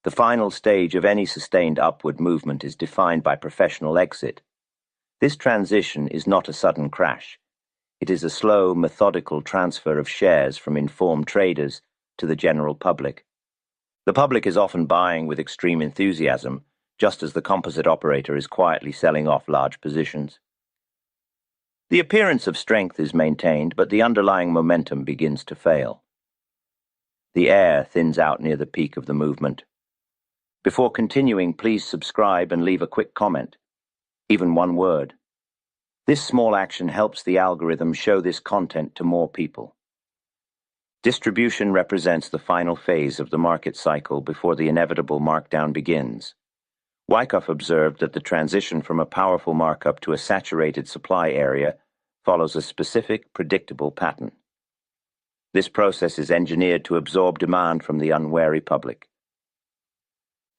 The final stage of any sustained upward movement is defined by professional exit. This transition is not a sudden crash. It is a slow, methodical transfer of shares from informed traders to the general public. The public is often buying with extreme enthusiasm, just as the composite operator is quietly selling off large positions. The appearance of strength is maintained, but the underlying momentum begins to fail. The air thins out near the peak of the movement. Before continuing, please subscribe and leave a quick comment, even one word. This small action helps the algorithm show this content to more people. Distribution represents the final phase of the market cycle before the inevitable markdown begins. Wyckoff observed that the transition from a powerful markup to a saturated supply area follows a specific, predictable pattern. This process is engineered to absorb demand from the unwary public.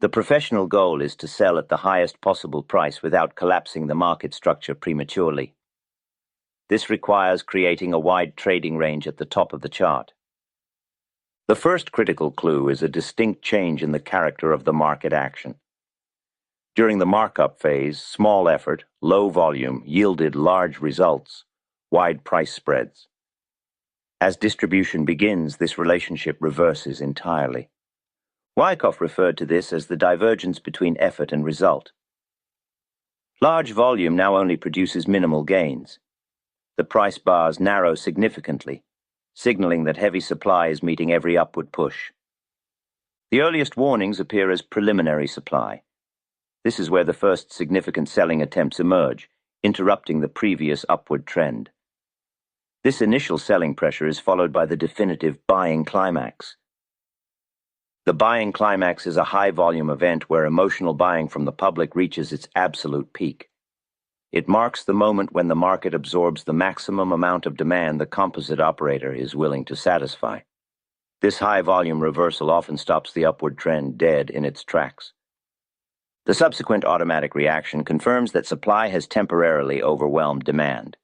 The professional goal is to sell at the highest possible price without collapsing the market structure prematurely. This requires creating a wide trading range at the top of the chart. The first critical clue is a distinct change in the character of the market action. During the markup phase, small effort, low volume yielded large results, wide price spreads. As distribution begins, this relationship reverses entirely. Wyckoff referred to this as the divergence between effort and result. Large volume now only produces minimal gains. The price bars narrow significantly, signaling that heavy supply is meeting every upward push. The earliest warnings appear as preliminary supply. This is where the first significant selling attempts emerge, interrupting the previous upward trend. This initial selling pressure is followed by the definitive buying climax. The buying climax is a high-volume event where emotional buying from the public reaches its absolute peak. It marks the moment when the market absorbs the maximum amount of demand the composite operator is willing to satisfy. This high-volume reversal often stops the upward trend dead in its tracks. The subsequent automatic reaction confirms that supply has temporarily overwhelmed demand.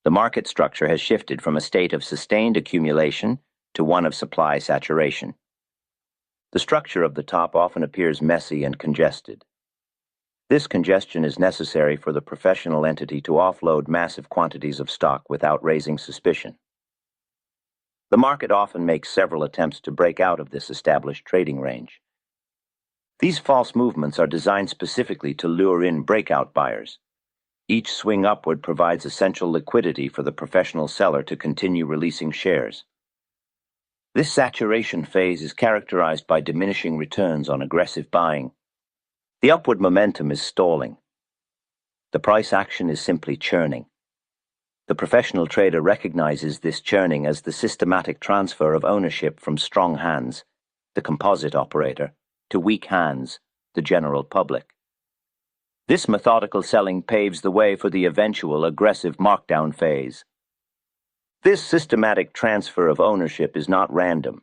The market structure has shifted from a state of sustained accumulation to one of supply saturation. The structure of the top often appears messy and congested. This congestion is necessary for the professional entity to offload massive quantities of stock without raising suspicion. The market often makes several attempts to break out of this established trading range. These false movements are designed specifically to lure in breakout buyers. Each swing upward provides essential liquidity for the professional seller to continue releasing shares. This saturation phase is characterized by diminishing returns on aggressive buying. The upward momentum is stalling. The price action is simply churning. The professional trader recognizes this churning as the systematic transfer of ownership from strong hands, the composite operator, to weak hands, the general public. This methodical selling paves the way for the eventual aggressive markdown phase. This systematic transfer of ownership is not random.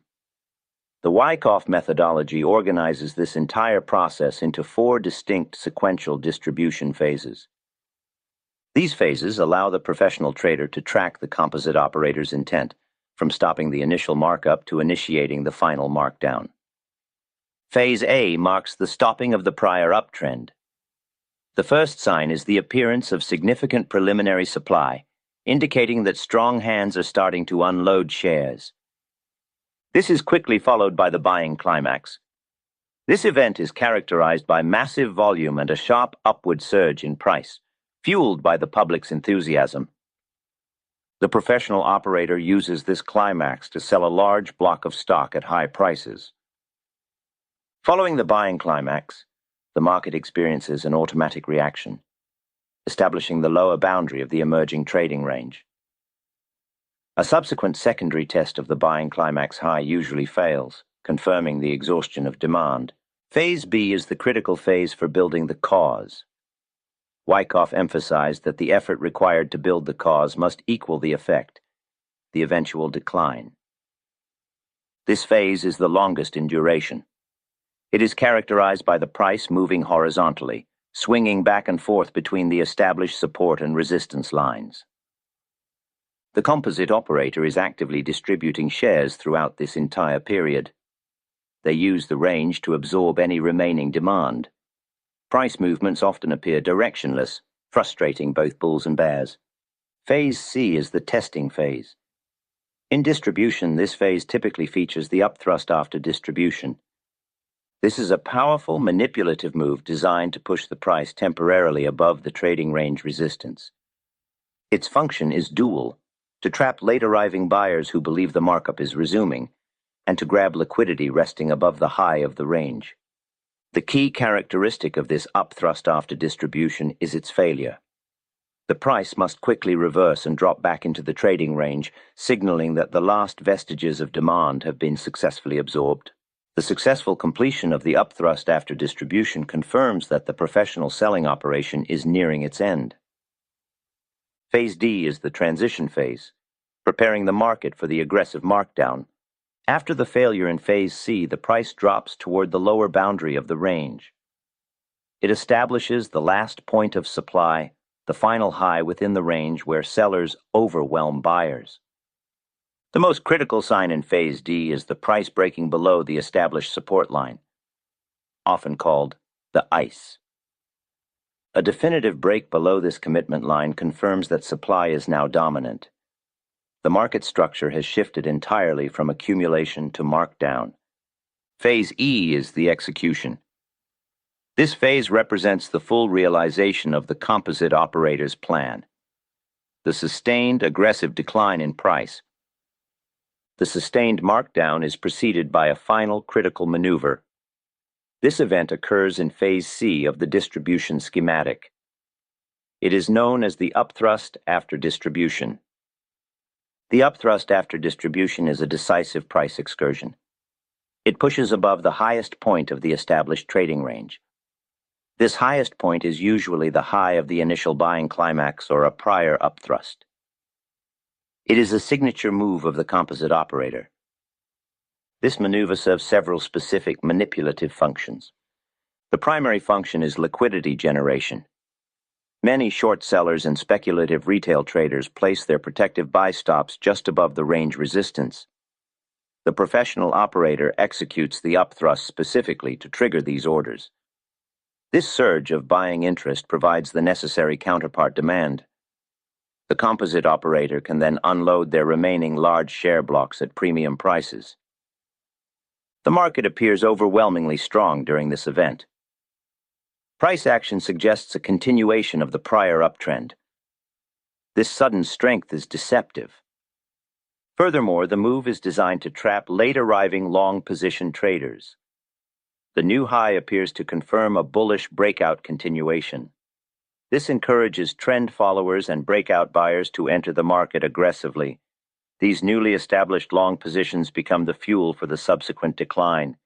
The Wyckoff methodology organizes this entire process into 4 distinct sequential distribution phases. These phases allow the professional trader to track the composite operator's intent, from stopping the initial markup to initiating the final markdown. Phase A marks the stopping of the prior uptrend. The first sign is the appearance of significant preliminary supply, indicating that strong hands are starting to unload shares. This is quickly followed by the buying climax. This event is characterized by massive volume and a sharp upward surge in price, fueled by the public's enthusiasm. The professional operator uses this climax to sell a large block of stock at high prices. Following the buying climax, the market experiences an automatic reaction, establishing the lower boundary of the emerging trading range. A subsequent secondary test of the buying climax high usually fails, confirming the exhaustion of demand. Phase B is the critical phase for building the cause. Wyckoff emphasized that the effort required to build the cause must equal the effect, the eventual decline. This phase is the longest in duration. It is characterized by the price moving horizontally, swinging back and forth between the established support and resistance lines. The composite operator is actively distributing shares throughout this entire period. They use the range to absorb any remaining demand. Price movements often appear directionless, frustrating both bulls and bears. Phase C is the testing phase. In distribution, this phase typically features the upthrust after distribution. This is a powerful, manipulative move designed to push the price temporarily above the trading range resistance. Its function is dual: to trap late-arriving buyers who believe the markup is resuming, and to grab liquidity resting above the high of the range. The key characteristic of this upthrust after distribution is its failure. The price must quickly reverse and drop back into the trading range, signaling that the last vestiges of demand have been successfully absorbed. The successful completion of the upthrust after distribution confirms that the professional selling operation is nearing its end. Phase D is the transition phase, preparing the market for the aggressive markdown. After the failure in Phase C, the price drops toward the lower boundary of the range. It establishes the last point of supply, the final high within the range where sellers overwhelm buyers. The most critical sign in Phase D is the price breaking below the established support line, often called the ICE. A definitive break below this commitment line confirms that supply is now dominant. The market structure has shifted entirely from accumulation to markdown. Phase E is the execution. This phase represents the full realization of the composite operator's plan. The sustained, aggressive decline in price. The sustained markdown is preceded by a final critical maneuver. This event occurs in Phase C of the distribution schematic. It is known as the upthrust after distribution. The upthrust after distribution is a decisive price excursion. It pushes above the highest point of the established trading range. This highest point is usually the high of the initial buying climax or a prior upthrust. It is a signature move of the composite operator. This maneuver serves several specific manipulative functions. The primary function is liquidity generation. Many short sellers and speculative retail traders place their protective buy stops just above the range resistance. The professional operator executes the upthrust specifically to trigger these orders. This surge of buying interest provides the necessary counterpart demand. The composite operator can then unload their remaining large share blocks at premium prices. The market appears overwhelmingly strong during this event. Price action suggests a continuation of the prior uptrend. This sudden strength is deceptive. Furthermore, the move is designed to trap late-arriving long-position traders. The new high appears to confirm a bullish breakout continuation. This encourages trend followers and breakout buyers to enter the market aggressively. These newly established long positions become the fuel for the subsequent decline.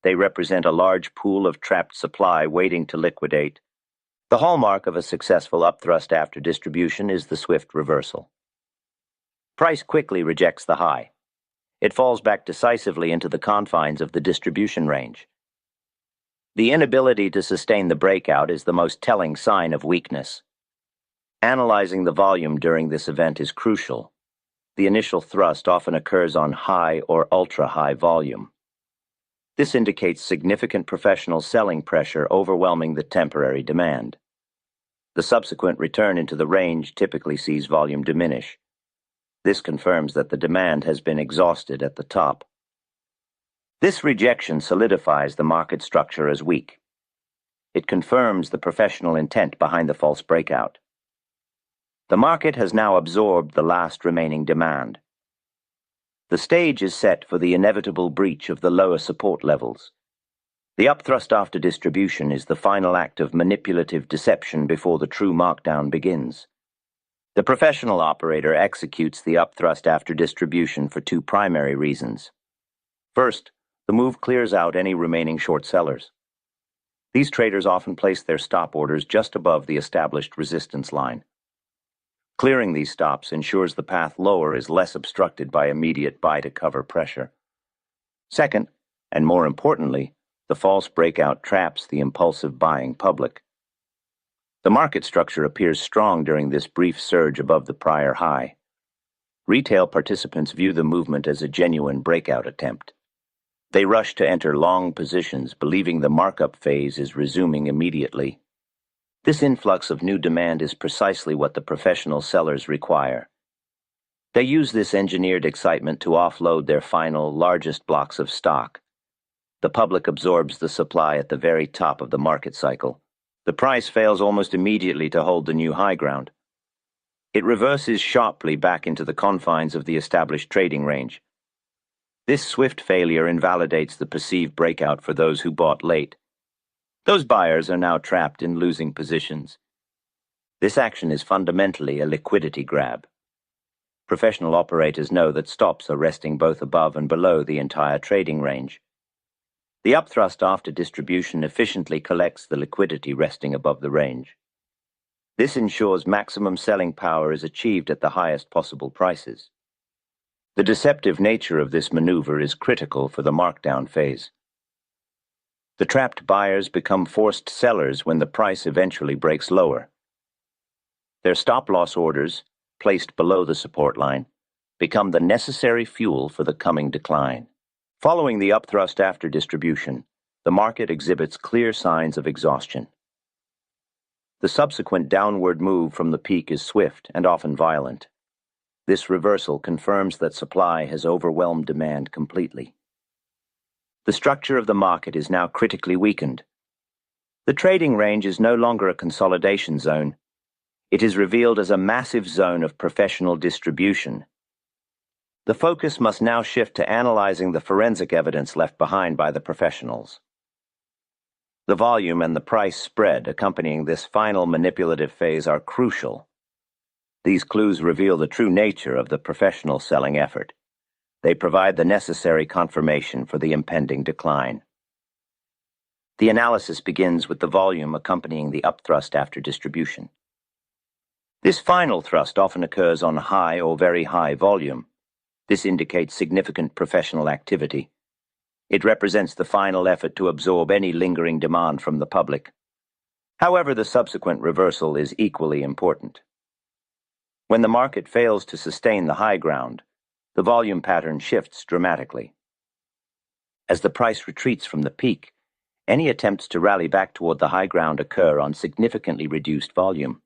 They represent a large pool of trapped supply waiting to liquidate. The hallmark of a successful upthrust after distribution is the swift reversal. Price quickly rejects the high. It falls back decisively into the confines of the distribution range. The inability to sustain the breakout is the most telling sign of weakness. Analyzing the volume during this event is crucial. The initial thrust often occurs on high or ultra-high volume. This indicates significant professional selling pressure overwhelming the temporary demand. The subsequent return into the range typically sees volume diminish. This confirms that the demand has been exhausted at the top. This rejection solidifies the market structure as weak. It confirms the professional intent behind the false breakout. The market has now absorbed the last remaining demand. The stage is set for the inevitable breach of the lower support levels. The upthrust after distribution is the final act of manipulative deception before the true markdown begins. The professional operator executes the upthrust after distribution for two primary reasons. First, the move clears out any remaining short sellers. These traders often place their stop orders just above the established resistance line. Clearing these stops ensures the path lower is less obstructed by immediate buy-to-cover pressure. Second, and more importantly, the false breakout traps the impulsive buying public. The market structure appears strong during this brief surge above the prior high. Retail participants view the movement as a genuine breakout attempt. They rush to enter long positions, believing the markup phase is resuming immediately. This influx of new demand is precisely what the professional sellers require. They use this engineered excitement to offload their final, largest blocks of stock. The public absorbs the supply at the very top of the market cycle. The price fails almost immediately to hold the new high ground. It reverses sharply back into the confines of the established trading range. This swift failure invalidates the perceived breakout for those who bought late. Those buyers are now trapped in losing positions. This action is fundamentally a liquidity grab. Professional operators know that stops are resting both above and below the entire trading range. The upthrust after distribution efficiently collects the liquidity resting above the range. This ensures maximum selling power is achieved at the highest possible prices. The deceptive nature of this maneuver is critical for the markdown phase. The trapped buyers become forced sellers when the price eventually breaks lower. Their stop-loss orders, placed below the support line, become the necessary fuel for the coming decline. Following the upthrust after distribution, the market exhibits clear signs of exhaustion. The subsequent downward move from the peak is swift and often violent. This reversal confirms that supply has overwhelmed demand completely. The structure of the market is now critically weakened. The trading range is no longer a consolidation zone. It is revealed as a massive zone of professional distribution. The focus must now shift to analyzing the forensic evidence left behind by the professionals. The volume and the price spread accompanying this final manipulative phase are crucial. These clues reveal the true nature of the professional selling effort. They provide the necessary confirmation for the impending decline. The analysis begins with the volume accompanying the upthrust after distribution. This final thrust often occurs on high or very high volume. This indicates significant professional activity. It represents the final effort to absorb any lingering demand from the public. However, the subsequent reversal is equally important. When the market fails to sustain the high ground, the volume pattern shifts dramatically. As the price retreats from the peak, any attempts to rally back toward the high ground occur on significantly reduced volume.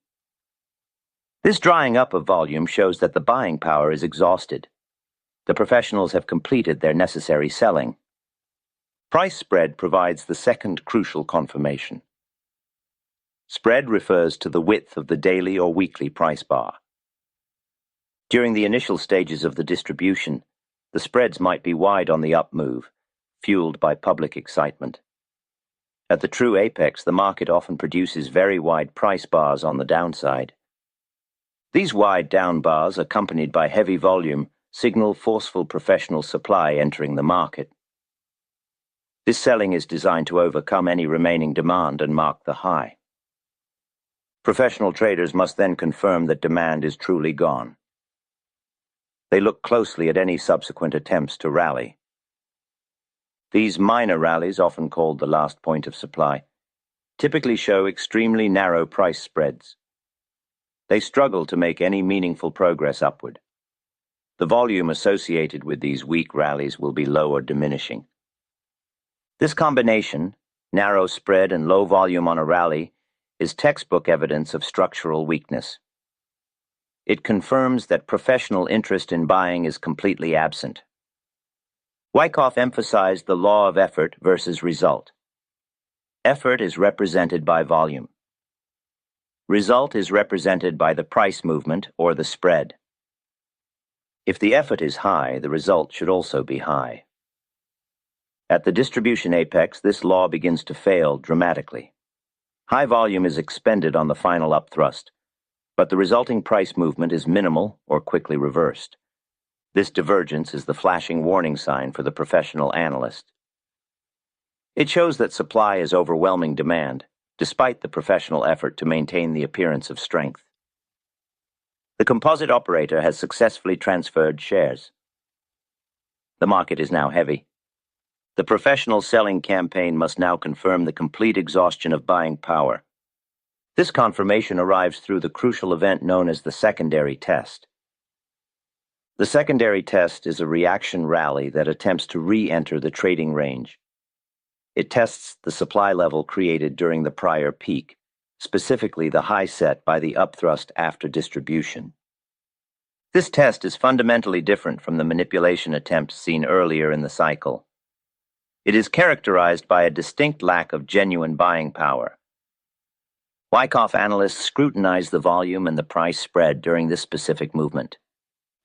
This drying up of volume shows that the buying power is exhausted. The professionals have completed their necessary selling. Price spread provides the second crucial confirmation. Spread refers to the width of the daily or weekly price bar. During the initial stages of the distribution, the spreads might be wide on the up move, fueled by public excitement. At the true apex, the market often produces very wide price bars on the downside. These wide down bars, accompanied by heavy volume, signal forceful professional supply entering the market. This selling is designed to overcome any remaining demand and mark the high. Professional traders must then confirm that demand is truly gone. They look closely at any subsequent attempts to rally. These minor rallies, often called the last point of supply, typically show extremely narrow price spreads. They struggle to make any meaningful progress upward. The volume associated with these weak rallies will be low or diminishing. This combination, narrow spread and low volume on a rally, is textbook evidence of structural weakness. It confirms that professional interest in buying is completely absent. Wyckoff emphasized the law of effort versus result. Effort is represented by volume. Result is represented by the price movement or the spread. If the effort is high, the result should also be high. At the distribution apex, this law begins to fail dramatically. High volume is expended on the final upthrust, but the resulting price movement is minimal or quickly reversed. This divergence is the flashing warning sign for the professional analyst. It shows that supply is overwhelming demand, despite the professional effort to maintain the appearance of strength. The composite operator has successfully transferred shares. The market is now heavy. The professional selling campaign must now confirm the complete exhaustion of buying power. This confirmation arrives through the crucial event known as the secondary test. The secondary test is a reaction rally that attempts to re-enter the trading range. It tests the supply level created during the prior peak, specifically the high set by the upthrust after distribution. This test is fundamentally different from the manipulation attempts seen earlier in the cycle. It is characterized by a distinct lack of genuine buying power. Wyckoff analysts scrutinize the volume and the price spread during this specific movement.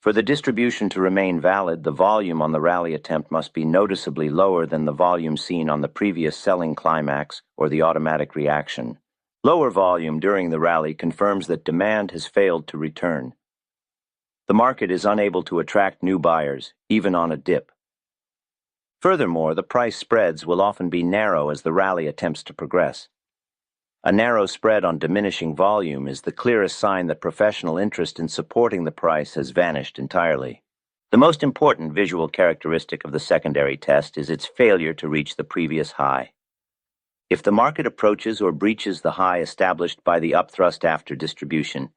For the distribution to remain valid, the volume on the rally attempt must be noticeably lower than the volume seen on the previous selling climax or the automatic reaction. Lower volume during the rally confirms that demand has failed to return. The market is unable to attract new buyers, even on a dip. Furthermore, the price spreads will often be narrow as the rally attempts to progress. A narrow spread on diminishing volume is the clearest sign that professional interest in supporting the price has vanished entirely. The most important visual characteristic of the secondary test is its failure to reach the previous high. If the market approaches or breaches the high established by the upthrust after distribution,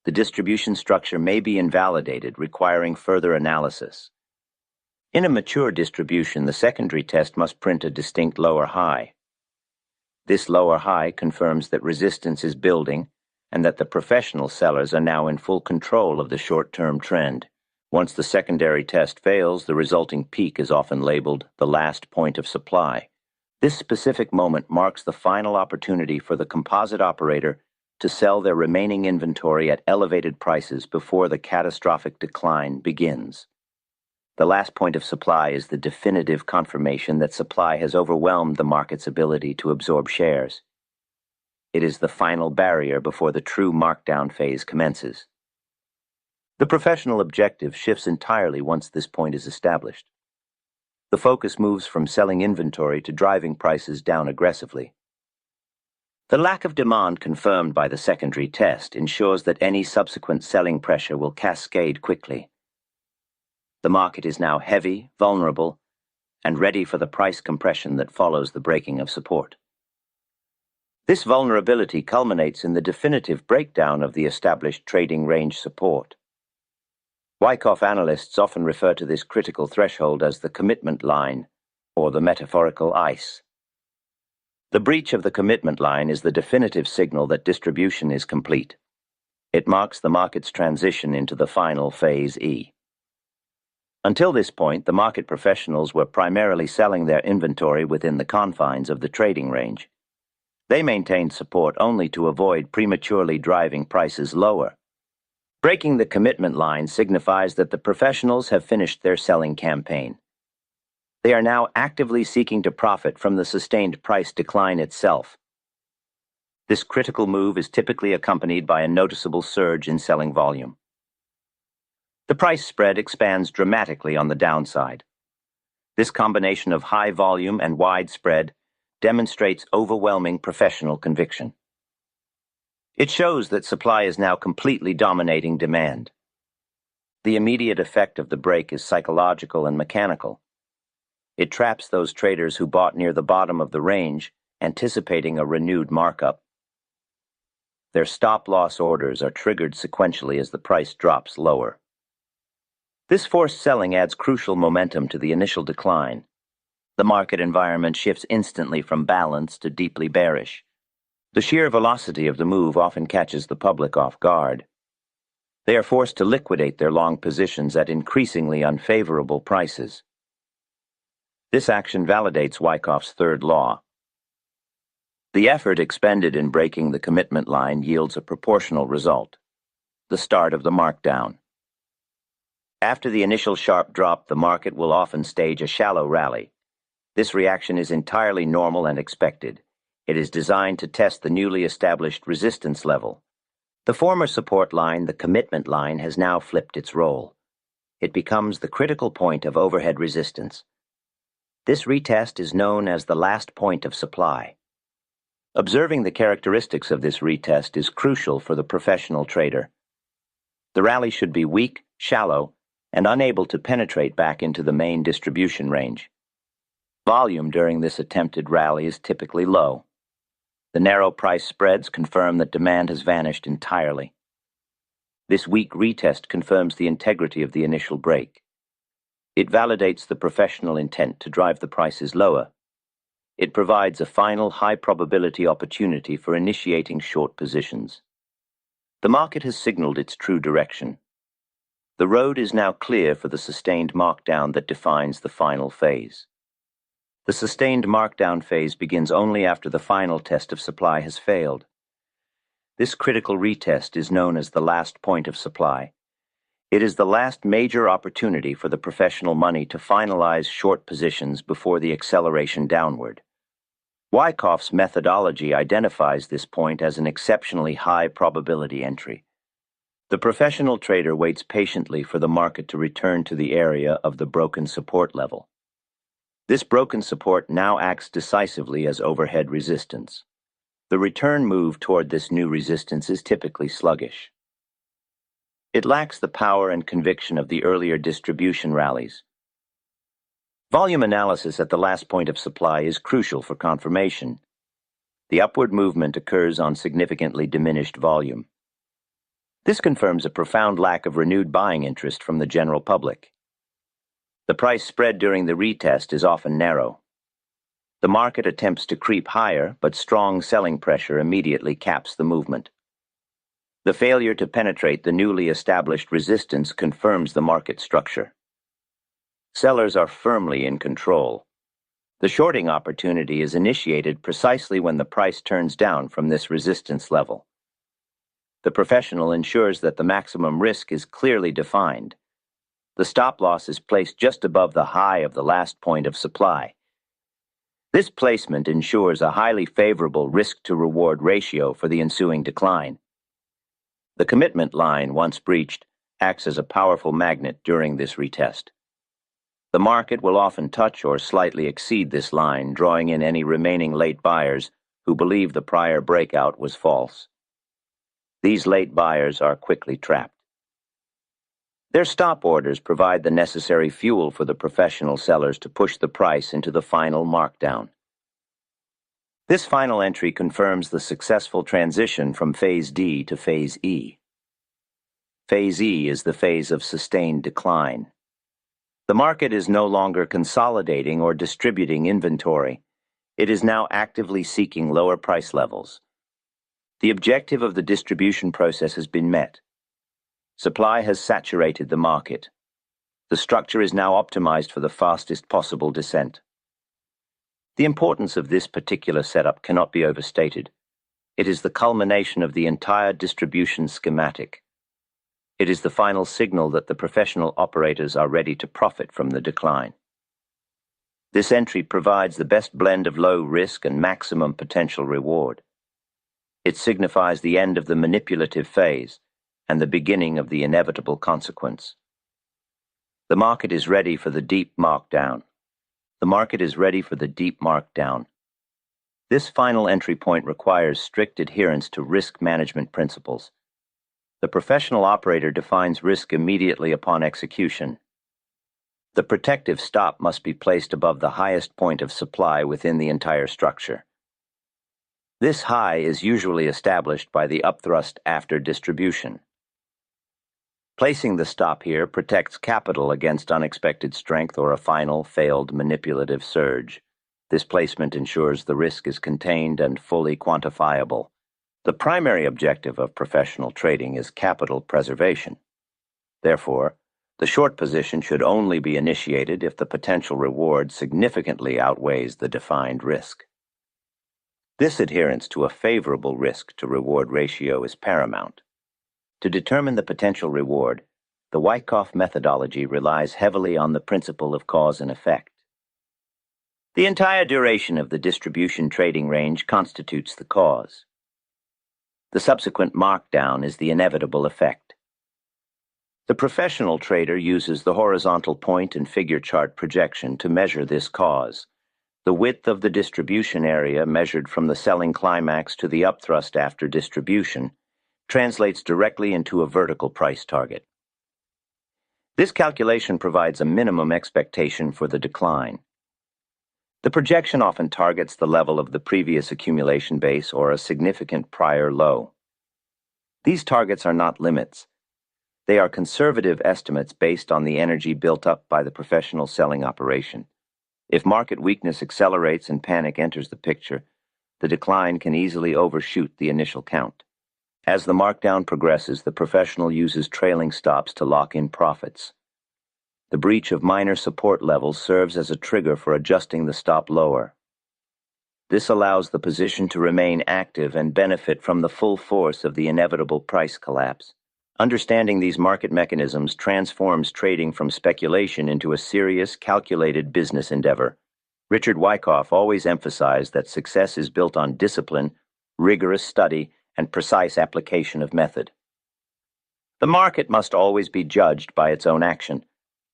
the distribution structure may be invalidated, requiring further analysis. In a mature distribution, the secondary test must print a distinct lower high. This lower high confirms that resistance is building and that the professional sellers are now in full control of the short-term trend. Once the secondary test fails, the resulting peak is often labeled the last point of supply. This specific moment marks the final opportunity for the composite operator to sell their remaining inventory at elevated prices before the catastrophic decline begins. The last point of supply is the definitive confirmation that supply has overwhelmed the market's ability to absorb shares. It is the final barrier before the true markdown phase commences. The professional objective shifts entirely once this point is established. The focus moves from selling inventory to driving prices down aggressively. The lack of demand confirmed by the secondary test ensures that any subsequent selling pressure will cascade quickly. The market is now heavy, vulnerable, and ready for the price compression that follows the breaking of support. This vulnerability culminates in the definitive breakdown of the established trading range support. Wyckoff analysts often refer to this critical threshold as the commitment line, or the metaphorical ice. The breach of the commitment line is the definitive signal that distribution is complete. It marks the market's transition into the final phase E. Until this point, the market professionals were primarily selling their inventory within the confines of the trading range. They maintained support only to avoid prematurely driving prices lower. Breaking the commitment line signifies that the professionals have finished their selling campaign. They are now actively seeking to profit from the sustained price decline itself. This critical move is typically accompanied by a noticeable surge in selling volume. The price spread expands dramatically on the downside. This combination of high volume and wide spread demonstrates overwhelming professional conviction. It shows that supply is now completely dominating demand. The immediate effect of the break is psychological and mechanical. It traps those traders who bought near the bottom of the range, anticipating a renewed markup. Their stop-loss orders are triggered sequentially as the price drops lower. This forced selling adds crucial momentum to the initial decline. The market environment shifts instantly from balanced to deeply bearish. The sheer velocity of the move often catches the public off guard. They are forced to liquidate their long positions at increasingly unfavorable prices. This action validates Wyckoff's third law. The effort expended in breaking the commitment line yields a proportional result, the start of the markdown. After the initial sharp drop, the market will often stage a shallow rally. This reaction is entirely normal and expected. It is designed to test the newly established resistance level. The former support line, the commitment line, has now flipped its role. It becomes the critical point of overhead resistance. This retest is known as the last point of supply. Observing the characteristics of this retest is crucial for the professional trader. The rally should be weak, shallow, and unable to penetrate back into the main distribution range. Volume during this attempted rally is typically low. The narrow price spreads confirm that demand has vanished entirely. This weak retest confirms the integrity of the initial break. It validates the professional intent to drive the prices lower. It provides a final high-probability opportunity for initiating short positions. The market has signaled its true direction. The road is now clear for the sustained markdown that defines the final phase. The sustained markdown phase begins only after the final test of supply has failed. This critical retest is known as the last point of supply. It is the last major opportunity for the professional money to finalize short positions before the acceleration downward. Wyckoff's methodology identifies this point as an exceptionally high probability entry. The professional trader waits patiently for the market to return to the area of the broken support level. This broken support now acts decisively as overhead resistance. The return move toward this new resistance is typically sluggish. It lacks the power and conviction of the earlier distribution rallies. Volume analysis at the last point of supply is crucial for confirmation. The upward movement occurs on significantly diminished volume. This confirms a profound lack of renewed buying interest from the general public. The price spread during the retest is often narrow. The market attempts to creep higher, but strong selling pressure immediately caps the movement. The failure to penetrate the newly established resistance confirms the market structure. Sellers are firmly in control. The shorting opportunity is initiated precisely when the price turns down from this resistance level. The professional ensures that the maximum risk is clearly defined. The stop loss is placed just above the high of the last point of supply. This placement ensures a highly favorable risk-to-reward ratio for the ensuing decline. The commitment line, once breached, acts as a powerful magnet during this retest. The market will often touch or slightly exceed this line, drawing in any remaining late buyers who believe the prior breakout was false. These late buyers are quickly trapped. Their stop orders provide the necessary fuel for the professional sellers to push the price into the final markdown. This final entry confirms the successful transition from Phase D to Phase E. Phase E is the phase of sustained decline. The market is no longer consolidating or distributing inventory. It is now actively seeking lower price levels. The objective of the distribution process has been met. Supply has saturated the market. The structure is now optimized for the fastest possible descent. The importance of this particular setup cannot be overstated. It is the culmination of the entire distribution schematic. It is the final signal that the professional operators are ready to profit from the decline. This entry provides the best blend of low risk and maximum potential reward. It signifies the end of the manipulative phase and the beginning of the inevitable consequence. The market is ready for the deep markdown. The market is ready for the deep markdown. This final entry point requires strict adherence to risk management principles. The professional operator defines risk immediately upon execution. The protective stop must be placed above the highest point of supply within the entire structure. This high is usually established by the upthrust after distribution. Placing the stop here protects capital against unexpected strength or a final failed manipulative surge. This placement ensures the risk is contained and fully quantifiable. The primary objective of professional trading is capital preservation. Therefore, the short position should only be initiated if the potential reward significantly outweighs the defined risk. This adherence to a favorable risk-to-reward ratio is paramount. To determine the potential reward, the Wyckoff methodology relies heavily on the principle of cause and effect. The entire duration of the distribution trading range constitutes the cause. The subsequent markdown is the inevitable effect. The professional trader uses the horizontal point and figure chart projection to measure this cause. The width of the distribution area measured from the selling climax to the upthrust after distribution translates directly into a vertical price target. This calculation provides a minimum expectation for the decline. The projection often targets the level of the previous accumulation base or a significant prior low. These targets are not limits. They are conservative estimates based on the energy built up by the professional selling operation. If market weakness accelerates and panic enters the picture, the decline can easily overshoot the initial count. As the markdown progresses, the professional uses trailing stops to lock in profits. The breach of minor support levels serves as a trigger for adjusting the stop lower. This allows the position to remain active and benefit from the full force of the inevitable price collapse. Understanding these market mechanisms transforms trading from speculation into a serious, calculated business endeavor. Richard Wyckoff always emphasized that success is built on discipline, rigorous study, and precise application of method. The market must always be judged by its own action,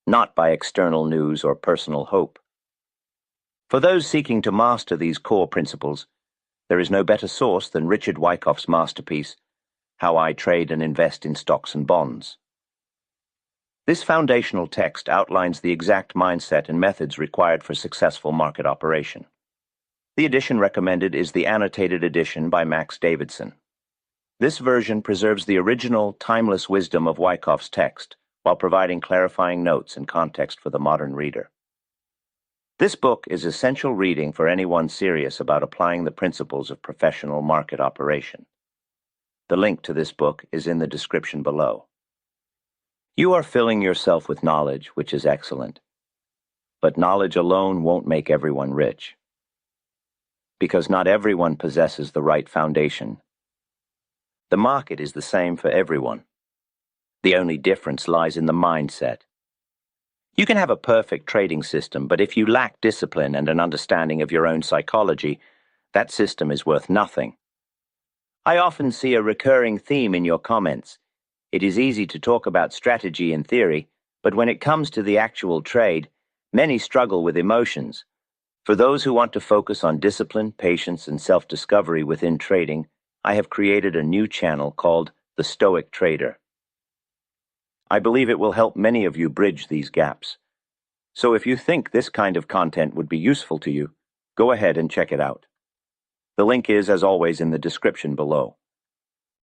not by external news or personal hope. For those seeking to master these core principles, there is no better source than Richard Wyckoff's masterpiece, How I Trade and Invest in Stocks and Bonds. This foundational text outlines the exact mindset and methods required for successful market operation. The edition recommended is the Annotated edition by Max Davidson. This version preserves the original, timeless wisdom of Wyckoff's text, while providing clarifying notes and context for the modern reader. This book is essential reading for anyone serious about applying the principles of professional market operation. The link to this book is in the description below. You are filling yourself with knowledge, which is excellent. But knowledge alone won't make everyone rich. Because not everyone possesses the right foundation. The market is the same for everyone. The only difference lies in the mindset. You can have a perfect trading system, but if you lack discipline and an understanding of your own psychology, that system is worth nothing. I often see a recurring theme in your comments. It is easy to talk about strategy in theory, but when it comes to the actual trade, many struggle with emotions. For those who want to focus on discipline, patience, and self-discovery within trading, I have created a new channel called The Stoic Trader. I believe it will help many of you bridge these gaps. So if you think this kind of content would be useful to you, go ahead and check it out. The link is, as always, in the description below.